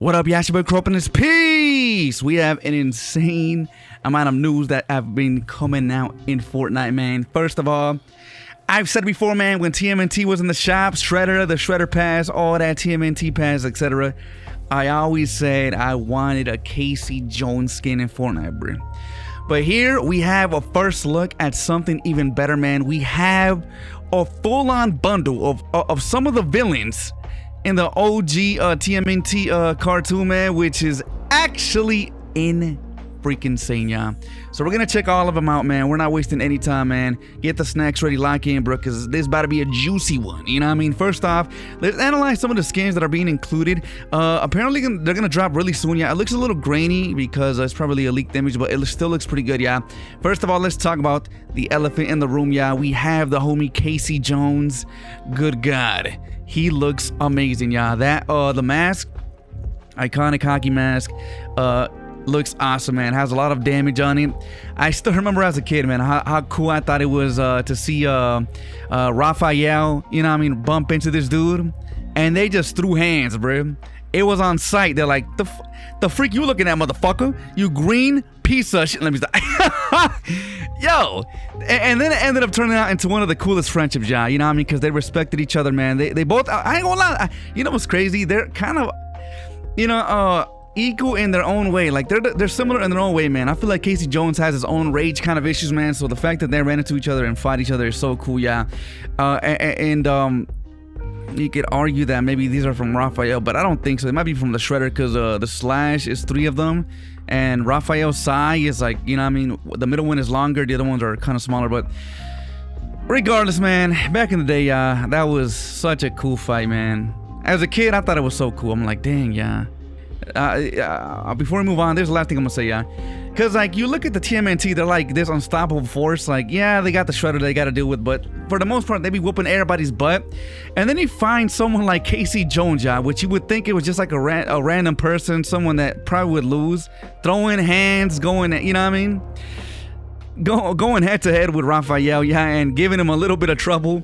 What up, YAPPAGE, KROW in this piece? We have an insane amount of news that have been coming out in Fortnite, man. First of all, I've said before, man, when TMNT was in the shop, Shredder, the Shredder pass, all that TMNT pass, etc., I always said I wanted a Casey Jones skin in Fortnite, bro. But here we have a first look at something even better, man. We have a full-on bundle of some of the villains in the OG TMNT cartoon, man, which is actually freaking insane, y'all. So we're gonna check all of them out, man. We're not wasting any time, man. Get the snacks ready, lock in, bro, because this is about to be a juicy one. You know what I mean? First off, let's analyze some of the skins that are being included. Apparently they're gonna drop really soon, yeah. It looks a little grainy because it's probably a leaked image, but it still looks pretty good, yeah. First of all, let's talk about the elephant in the room, yeah. We have the homie Casey Jones. Good God, he looks amazing, yeah. That the mask, iconic hockey mask, looks awesome, man. Has a lot of damage on it. I still remember as a kid, man, how cool I thought it was to see Raphael, you know what I mean, bump into this dude, and they just threw hands, bro. It was on sight. They're like, the freak you looking at, motherfucker? You green piece of shit. Let me stop. Yo, and then it ended up turning out into one of the coolest friendships, yeah. You know what I mean? Because they respected each other, man. They both, I ain't gonna lie, you know what's crazy? They're kind of, you know, equal in their own way. Like they're similar in their own way, man. I feel like Casey Jones has his own rage kind of issues, man. So the fact that they ran into each other and fight each other is so cool, yeah. You could argue that maybe these are from Raphael, but I don't think so. It might be from the Shredder because the Slash is 3 of them, and Raphael's Sai is like, you know what I mean, the middle one is longer, the other ones are kind of smaller. But regardless, man, back in the day, that was such a cool fight, man. As a kid, I thought it was so cool. I'm like, dang, yeah. Before we move on, there's the last thing I'm gonna say, yeah. Because, like, you look at the TMNT, they're like this unstoppable force. Like, yeah, they got the Shredder they gotta deal with, but for the most part, they be whooping everybody's butt. And then you find someone like Casey Jones, yeah, which you would think it was just like a random person, someone that probably would lose, throwing hands, going, you know what I mean? Going head to head with Raphael, yeah, and giving him a little bit of trouble.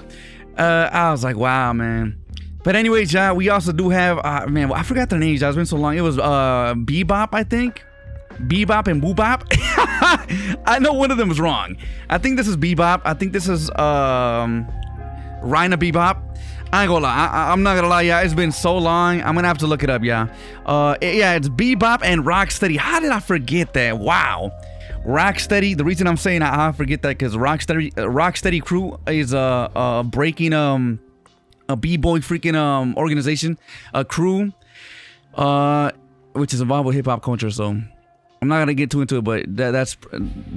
I was like, wow, man. But anyways, yeah, we also do have, man, I forgot their names, it's been so long. It was Bebop, I think. Bebop and Boobop. I know one of them is wrong. I think this is Bebop. I think this is Rhina Bebop. I ain't gonna lie. I'm not gonna lie, yeah. It's been so long. I'm gonna have to look it up, yeah. Yeah, it's Bebop and Rocksteady. How did I forget that? Wow. Rocksteady. The reason I'm saying I forget that because Rocksteady Crew is breaking a b-boy freaking organization, a crew, which is involved with hip-hop culture. So I'm not gonna get too into it, but that's,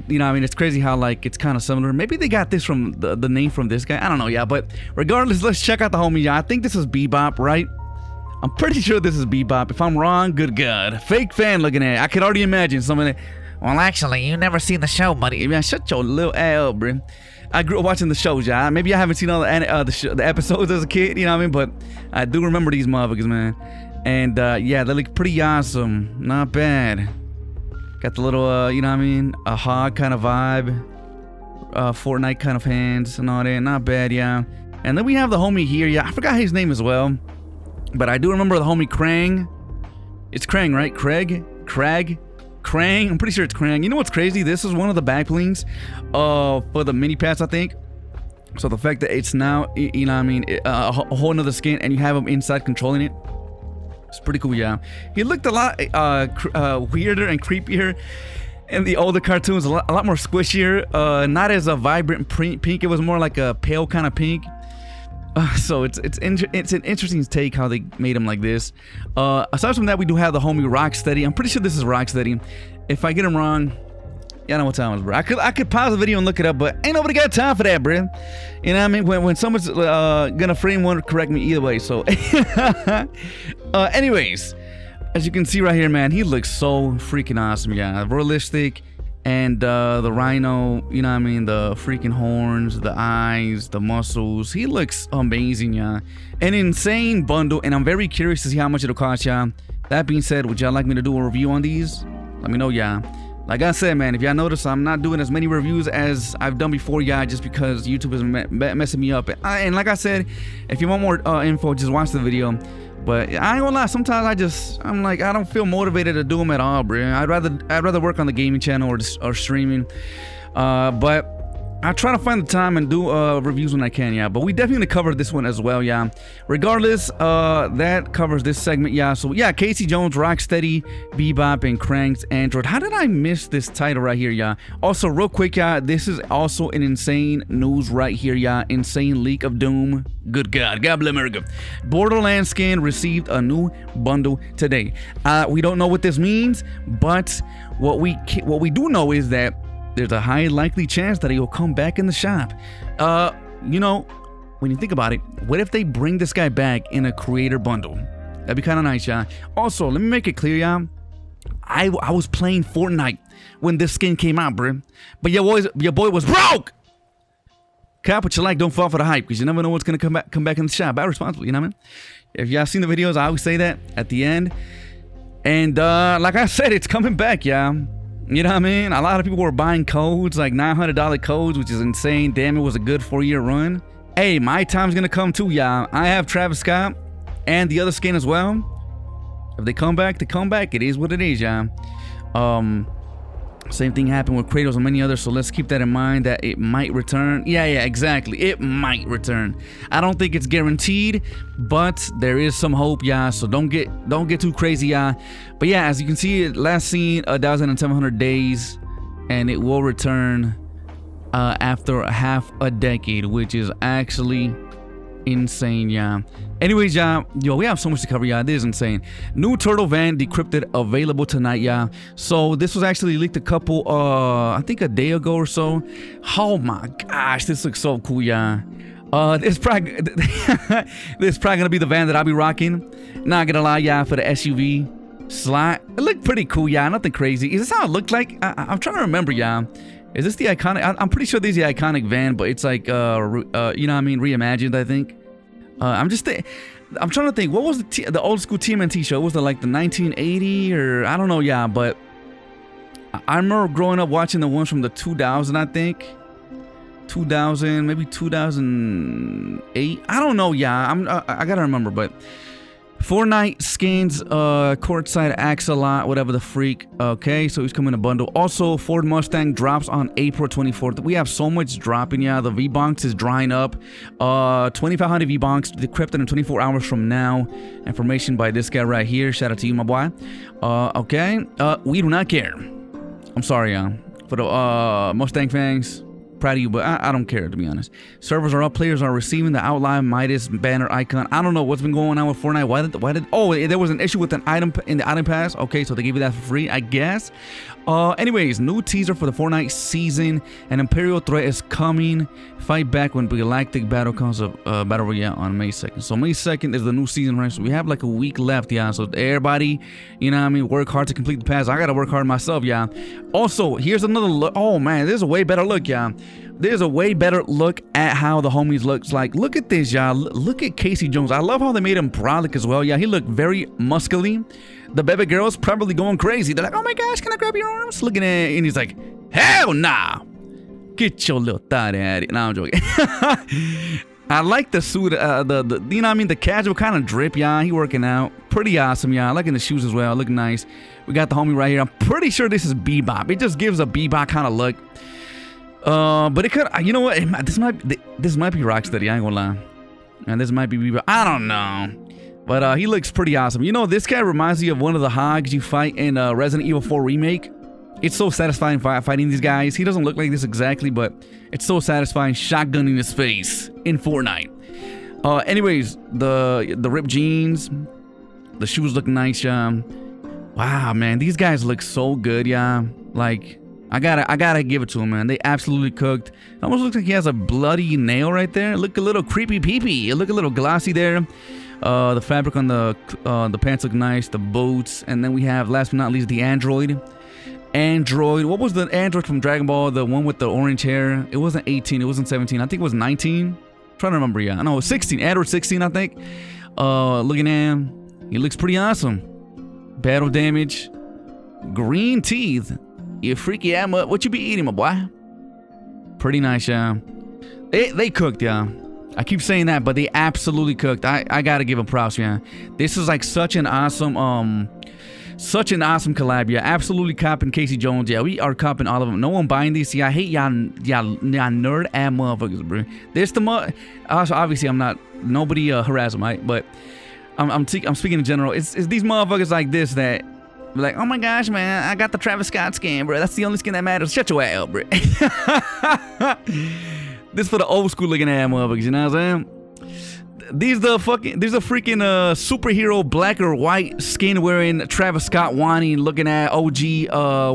you know what I mean, it's crazy how like it's kind of similar. Maybe they got this from the name from this guy, I don't know, yeah. But regardless, let's check out the homie, yeah. I think this is Bebop, right? I'm pretty sure this is Bebop. If I'm wrong, good God, fake fan looking at it. I could already imagine someone. Well, actually, you never seen the show, buddy. Man, shut your little ass up, bro. I grew up watching the shows, yeah. Maybe I haven't seen all the episodes as a kid, you know what I mean? But I do remember these motherfuckers, man. And yeah, they look pretty awesome. Not bad. Got the little, you know what I mean? A hog kind of vibe. Fortnite kind of hands and all that. Not bad, yeah. And then we have the homie here, yeah. I forgot his name as well. But I do remember the homie Krang. It's Krang, right? Krang? I'm pretty sure it's Krang. You know what's crazy? This is one of the back blings for the mini pass, I think. So the fact that it's now, you know what I mean, a whole nother skin and you have him inside controlling it, it's pretty cool, yeah. He looked a lot weirder and creepier in the older cartoons, a lot more squishier, not as a vibrant pink. It was more like a pale kind of pink. So it's an interesting take how they made him like this. Aside from that, we do have the homie Rocksteady. I'm pretty sure this is Rocksteady. If I get him wrong, yeah, I know what time it is, bro. I could pause the video and look it up, but ain't nobody got time for that, bro. You know what I mean? When someone's gonna frame one, correct me either way. So, anyways, as you can see right here, man, he looks so freaking awesome, yeah. Realistic. And the rhino, you know what I mean, the freaking horns, the eyes, the muscles. He looks amazing, yeah. An insane bundle, and I'm very curious to see how much it'll cost, yeah. That being said, would y'all like me to do a review on these? Let me know, yeah. Like I said, man, if y'all notice, I'm not doing as many reviews as I've done before, yeah, just because YouTube is messing me up. And like I said, if you want more info, just watch the video. But I ain't gonna lie, sometimes I'm like, I don't feel motivated to do them at all, bro. I'd rather work on the gaming channel or streaming. But I try to find the time and do reviews when I can, yeah. But we definitely covered this one as well, yeah. Regardless, that covers this segment, yeah. So yeah, Casey Jones, Rocksteady, Bebop, and Crank's Android. How did I miss this title right here, yeah? Also, real quick, yeah, this is also an insane news right here, yeah. Insane leak of doom. Good God, God bless America. Borderlands skin received a new bundle today. We don't know what this means, but what we do know is that there's a high likely chance that he'll come back in the shop. You know, when you think about it, what if they bring this guy back in a creator bundle? That'd be kind of nice, yeah. Also, let me make it clear, yeah. I was playing Fortnite when this skin came out, bro. But your boy was broke. Cap what you like, don't fall for the hype, because you never know what's gonna come back in the shop. Buy responsibly, you know what I mean? If y'all seen the videos, I always say that at the end. And like I said, it's coming back, yeah. You know what I mean? A lot of people were buying codes, like $900 codes, which is insane. Damn, it was a good 4-year run. Hey, my time's gonna come too, y'all. I have Travis Scott and the other skin as well. If they come back, they come back. It is what it is, y'all. Same thing happened with Kratos and many others, so let's keep that in mind that it might return. Yeah, exactly. It might return. I don't think it's guaranteed, but there is some hope, yeah. So don't get too crazy, yeah. But yeah, as you can see, last seen 1,700 days, and it will return after half a decade, which is actually insane, yeah. Anyways, yeah, yo, we have so much to cover, yeah. This is insane. New Turtle Van decrypted available tonight, yeah. So this was actually leaked a couple, I think a day ago or so. Oh my gosh, this looks so cool, yeah. This is probably gonna be the van that I'll be rocking. Not gonna lie, yeah, for the SUV slot. It looked pretty cool, yeah. Nothing crazy. Is this how it looked like? I'm trying to remember, yeah. Is this the iconic? I'm pretty sure this is the iconic van, but it's like, you know what I mean, reimagined, I think. I'm trying to think, what was the old school TMNT show? Was it like the 1980 or I don't know, yeah, but I remember growing up watching the ones from the 2000, I think. 2000, maybe 2008. I don't know, yeah. I gotta remember, but Fortnite skins, courtside Axolot, whatever the freak. Okay, so he's coming in a bundle. Also, Ford Mustang drops on April 24th. We have so much dropping, yeah. The V-Bonks is drying up. 2,500 V-Bonks decrypted in 24 hours from now. Information by this guy right here. Shout out to you, my boy. Okay, we do not care. I'm sorry, for the Mustang fans. Proud of you, but I don't care, to be honest. Servers are up, players are receiving the outline Midas banner icon. I don't know what's been going on with Fortnite. Why did oh, there was an issue with an item in the item pass. Okay, so they gave you that for free, I guess. Anyways, new teaser for the Fortnite season. An Imperial threat is coming. Fight back when Galactic Battle comes up, Battle Royale on May 2nd. So May 2nd is the new season, right? So we have like a week left, yeah. So everybody, you know what I mean, work hard to complete the pass. I gotta work hard myself, yeah. Also, here's another look. Oh man, this is a way better look, yeah. There's a way better look at how the homies looks like. Look at this, y'all. Look at Casey Jones. I love how they made him brolic as well. Yeah, he looked very muscly. The baby girl's probably going crazy. They're like, oh my gosh, can I grab your arms? Looking at it, and he's like, hell nah. Get your little thought at it. Nah, I'm joking. I like the suit, you know what I mean? The casual kind of drip, yeah. He working out. Pretty awesome, yeah. I liking the shoes as well. Look nice. We got the homie right here. I'm pretty sure this is Bebop. It just gives a Bebop kind of look. But it could, you know what? This might be Rocksteady. I ain't gonna lie. And this might be Bebop. I don't know. But he looks pretty awesome. You know, this guy reminds me of one of the hogs you fight in Resident Evil 4 Remake. It's so satisfying fighting these guys. He doesn't look like this exactly, but it's so satisfying shotgunning his face in Fortnite. Anyways, the ripped jeans, the shoes look nice, wow, man, these guys look so good, yeah. Like, I gotta give it to him, man. They absolutely cooked. It almost looks like he has a bloody nail right there. Look a little creepy peepee. It look a little glossy there. The fabric on the pants look nice. The boots, and then we have, last but not least, the android. What was the android from Dragon Ball? The one with the orange hair. It wasn't 18. It wasn't 17. I think it was 19. I'm trying to remember. Yeah, I know, 16. Android 16, I think. Looking at him, he looks pretty awesome. Battle damage, green teeth. You freaky what you be eating, my boy? Pretty nice, yeah. They cooked, yeah. I keep saying that, but they absolutely cooked. I gotta give them props, yeah. This is like such an awesome collab, yeah. Absolutely copping Casey Jones, yeah. We are copping all of them. No one buying these, yeah. I hate y'all nerd ass motherfuckers, bro. This the also, obviously I'm not, nobody harass them, right? But I'm speaking in general. It's these motherfuckers like this that like, oh my gosh, man, I got the Travis Scott skin, bro. That's the only skin that matters. Shut your ass up, bro. This for the old school looking ass motherfuckers, you know what I'm saying? These are freaking superhero black or white skin wearing Travis Scott wanting, looking at OG,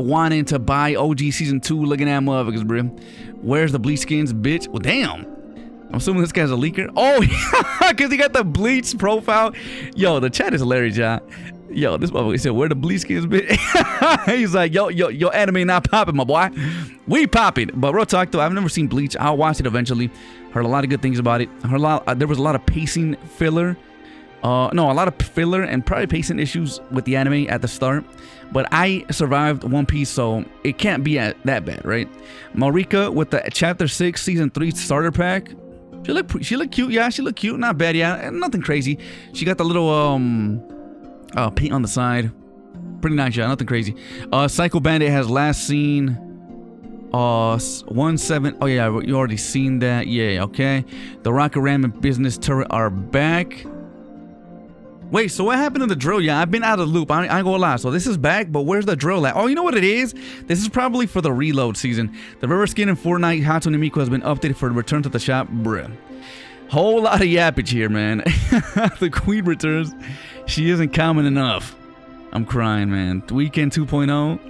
wanting to buy OG season 2 looking at motherfuckers, bro. Where's the bleach skins, bitch? Well, damn. I'm assuming this guy's a leaker. Oh, yeah, because he got the bleach profile. Yo, the chat is hilarious, y'all. Yo, this motherfucker said, where the bleach skins, bitch? He's like, yo, anime not popping, my boy. We popping. But real talk, though, I've never seen Bleach. I'll watch it eventually. Heard a lot of good things about it. There was a lot of pacing filler. No, a lot of filler and probably pacing issues with the anime at the start. But I survived One Piece, so it can't be that bad, right? Marika with the Chapter 6 Season 3 starter pack. She looked cute, yeah. She looked cute, not bad, yeah. Nothing crazy. She got the little paint on the side. Pretty nice, yeah. Nothing crazy. Psycho Bandit has last seen 1-7. Oh yeah, you already seen that. Yeah, okay. The Rocket Ram and Business Turret are back. Wait, so what happened to the drill? Yeah, I've been out of the loop. I ain't gonna lie. So this is back, but where's the drill at? Oh, you know what it is? This is probably for the reload season. The rubber skin in Fortnite Hatsune Miku has been updated for the return to the shop. Bruh. Whole lot of yappage here, man. The queen returns. She isn't common enough. I'm crying, man. Weekend 2.0.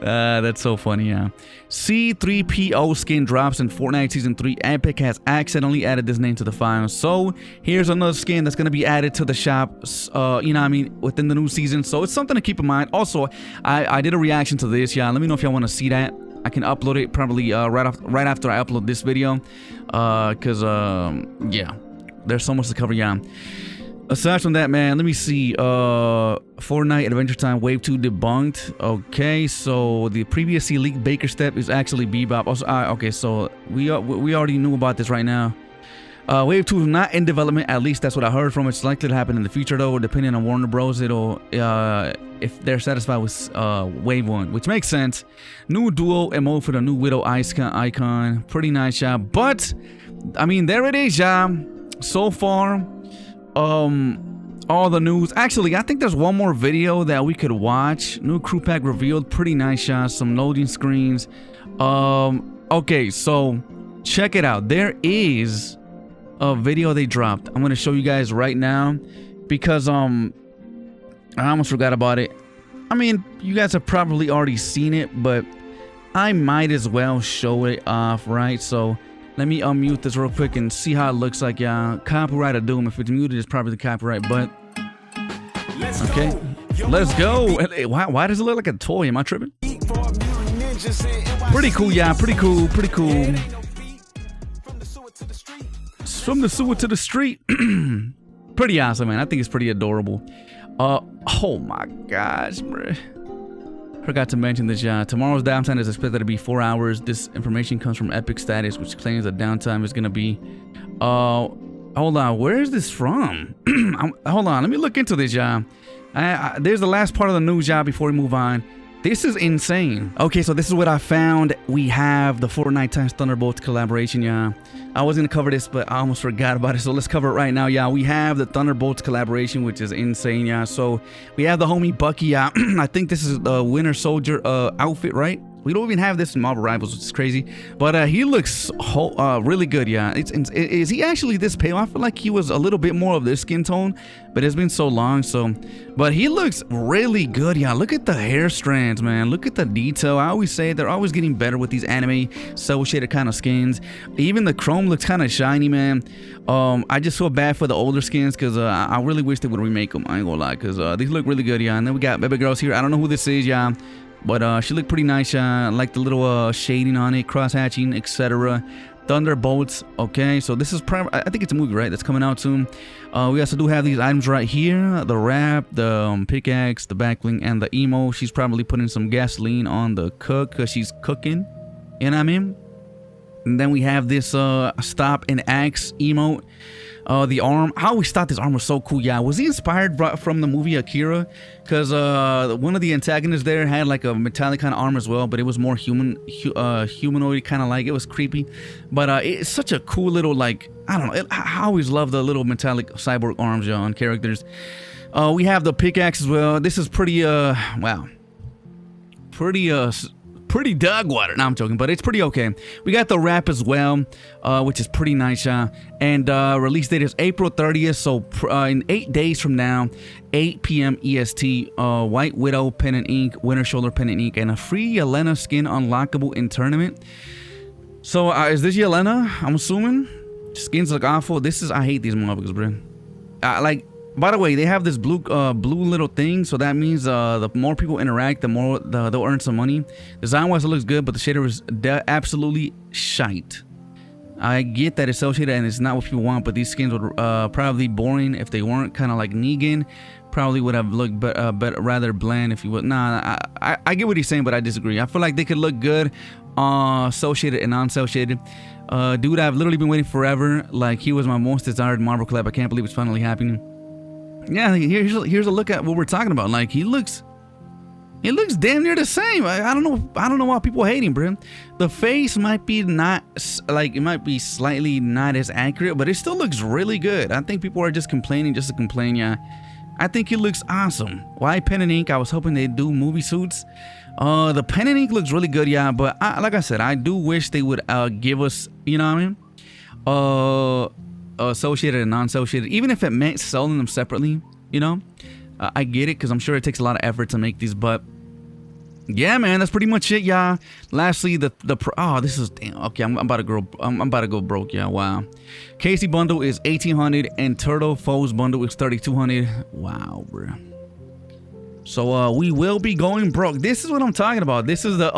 That's so funny, yeah. C3PO skin drops in Fortnite Season 3. Epic has accidentally added this name to the file. So, here's another skin that's going to be added to the shop, you know what I mean, within the new season. So, it's something to keep in mind. Also, I did a reaction to this, yeah. Let me know if y'all want to see that. I can upload it probably right after I upload this video. Because, yeah, there's so much to cover, yeah. Aside from that, man, let me see. Fortnite Adventure Time Wave 2 debunked. Okay, so the previously leaked Baker Step is actually Bebop. Also, okay, so we already knew about this right now. Wave 2 is not in development. At least that's what I heard from. It's likely to happen in the future, though. Depending on Warner Bros, it'll if they're satisfied with Wave 1, which makes sense. New duo mode for the new Widow icon. Pretty nice job. But I mean, there it is, y'all. So far. All the news. Actually, I think there's one more video that we could watch. New crew pack revealed. Pretty nice shots. Some loading screens. Okay, so check it out. There is a video they dropped. I'm gonna show you guys right now because I almost forgot about it. I mean, you guys have probably already seen it, but I might as well show it off, right? So let me unmute this real quick and see how it looks like, y'all. Copyright or doom. If it's muted, it's probably the copyright, but okay. Let's go. Why does it look like a toy? Am I tripping? Pretty cool, yeah. Pretty cool. Pretty cool. From the sewer to the street. Pretty awesome, man. I think it's pretty adorable. Oh my gosh, bro. Forgot to mention this, tomorrow's downtime is expected to be 4 hours. This information comes from Epic Status, which claims that downtime is gonna be hold on, where is this from? Hold on, let me look into this, y'all. There's the last part of the news, y'all, before we move on. This is insane. Okay, so this is what I found. We have the Fortnite x Thunderbolts collaboration, y'all. I was gonna cover this, but I almost forgot about it, so let's cover it right now, y'all. We have the Thunderbolts collaboration, which is insane, y'all. So we have the homie Bucky, y'all. I think this is the Winter Soldier outfit, right? We don't even have this in Marvel Rivals, which is crazy. But he looks really good, yeah. Is he actually this pale? I feel like he was a little bit more of this skin tone, but it's been so long, so. But he looks really good, yeah. Look at the hair strands, man. Look at the detail. I always say they're always getting better with these anime cel-shaded kind of skins. Even the chrome looks kind of shiny, man. I just feel bad for the older skins because I really wish they would remake them. I ain't gonna lie, because these look really good, yeah. And then we got Baby Girls here. I don't know who this is, yeah. But she looked pretty nice. Like the little shading on it, cross hatching, etc. Thunderbolts. Okay, so this is I think it's a movie, right? That's coming out soon. We also do have these items right here: the wrap, the pickaxe, the backbling, and the emo. She's probably putting some gasoline on the cook because she's cooking. You know what I mean? And then we have this stop and axe emote. The arm, I always thought this arm was so cool. Yeah, was he inspired from the movie Akira? Because one of the antagonists there had like a metallic kind of arm as well, but it was more humanoid kind of like. It was creepy, but it's such a cool little, like, I don't know, I always love the little metallic cyborg arms, on characters. We have the pickaxe as well. This is pretty wow, pretty dog water. No, I'm joking, but it's pretty okay. We got the wrap as well, which is pretty nice, and release date is April 30th, so in 8 days from now, 8 p.m. EST. White Widow pen and ink, Winter Shoulder pen and ink, and a free Yelena skin unlockable in tournament. So is this Yelena? I'm assuming. Skins look awful. This is, I hate these motherfuckers, bro. Like, by the way, they have this blue little thing, so that means the more people interact, the more they'll earn some money. Design-wise, it looks good, but the shader is absolutely shite. I get that it's cel shaded and it's not what people want, but these skins would probably be boring if they weren't. Kind of like Negan, probably would have looked rather bland if you would. Nah, I get what he's saying, but I disagree. I feel like they could look good cel shaded and non-cel shaded. Dude, I've literally been waiting forever. Like, he was my most desired Marvel collab. I can't believe it's finally happening. Yeah, here's a look at what we're talking about. Like, he looks damn near the same. I don't know why people hate him, bro. The face might be not, like, it might be slightly not as accurate, but it still looks really good. I think people are just complaining just to complain. Yeah, I think he looks awesome. Why pen and ink? I was hoping they'd do movie suits. The pen and ink looks really good, yeah, but like I said, I do wish they would give us, you know what I mean, associated and non-associated, even if it meant selling them separately, you know. I get it, because I'm sure it takes a lot of effort to make these, but yeah, man, that's pretty much it, y'all. Lastly, oh, this is, damn, okay, I'm about to go broke, yeah. Wow. Casey bundle is 1,800 and Turtle Foes bundle is 3,200. Wow, bro. So we will be going broke. This is what I'm talking about. This is the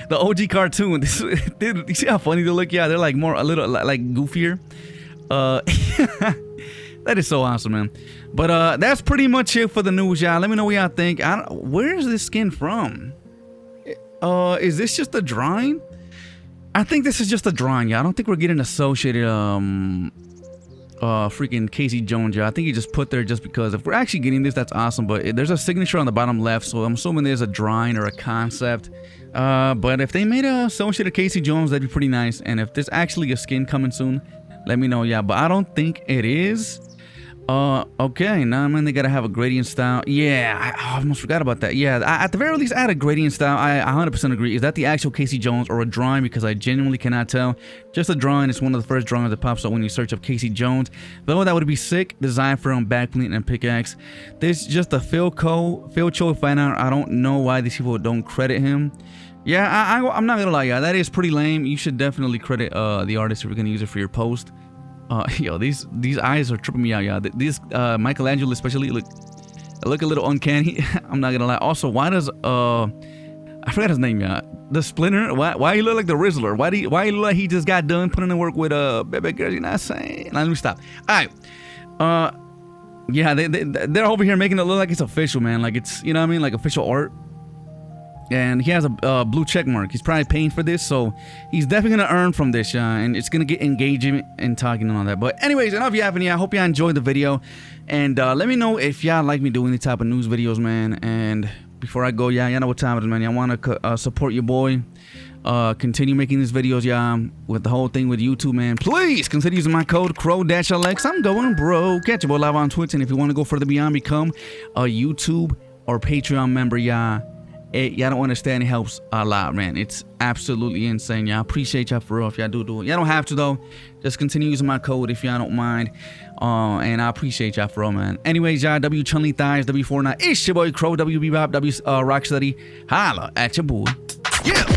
OG cartoon. This is, dude, you see how funny they look? Yeah, they're like more a little like goofier. That is so awesome, man. But that's pretty much it for the news, y'all. Let me know what y'all think. Where is this skin from? Is this just a drawing? I think this is just a drawing, y'all. I don't think we're getting associated freaking Casey Jones, y'all. I think he just put there just because. If we're actually getting this, that's awesome. But there's a signature on the bottom left, so I'm assuming there's a drawing or a concept. But if they made a associated Casey Jones, that'd be pretty nice. And if there's actually a skin coming soon, let me know, yeah. But I don't think it is. Okay, now, man, they gotta have a gradient style. Yeah, I almost forgot about that. Yeah, at the very least, add a gradient style. I 100% agree. Is that the actual Casey Jones or a drawing? Because I genuinely cannot tell. Just a drawing. It's one of the first drawings that pops up when you search up Casey Jones. Though that would be sick. Design for backplate and pickaxe. There's just a Phil Cho fan art. I don't know why these people don't credit him. Yeah, I'm not gonna lie, yeah, that is pretty lame. You should definitely credit the artist if you're gonna use it for your post. Yo, these eyes are tripping me out, y'all. These Michelangelo especially look a little uncanny. I'm not gonna lie. Also, why does I forgot his name, y'all. The Splinter. Why he look like the Rizzler? Why he look like he just got done putting in work with baby girl? You know what I'm saying? Let me stop. All right. Yeah, they're over here making it look like it's official, man. Like it's, you know what I mean, like official art. And he has a blue check mark. He's probably paying for this, so he's definitely gonna earn from this, and it's gonna get engagement and talking and all that. But anyways, enough yapping. I hope y'all enjoyed the video, and let me know if y'all like me doing these type of news videos, man. And before I go, y'all know what time it is, man. Y'all want to support your boy, continue making these videos, y'all, with the whole thing with YouTube, man. Please consider using my code KROW-LX. I'm going bro. Catch your boy live on Twitch, and if you want to go further beyond, become a YouTube or Patreon member, y'all. Y'all don't understand, it helps a lot, man. It's absolutely insane, y'all. Appreciate y'all for real if y'all do it. Y'all don't have to, though. Just continue using my code if y'all don't mind. And I appreciate y'all for real, man. Anyways, y'all, W Chun-Li Thighs, W FORTNITE. It's your boy KROW, W Bebop, W Rocksteady. Holla at your boy. Yeah.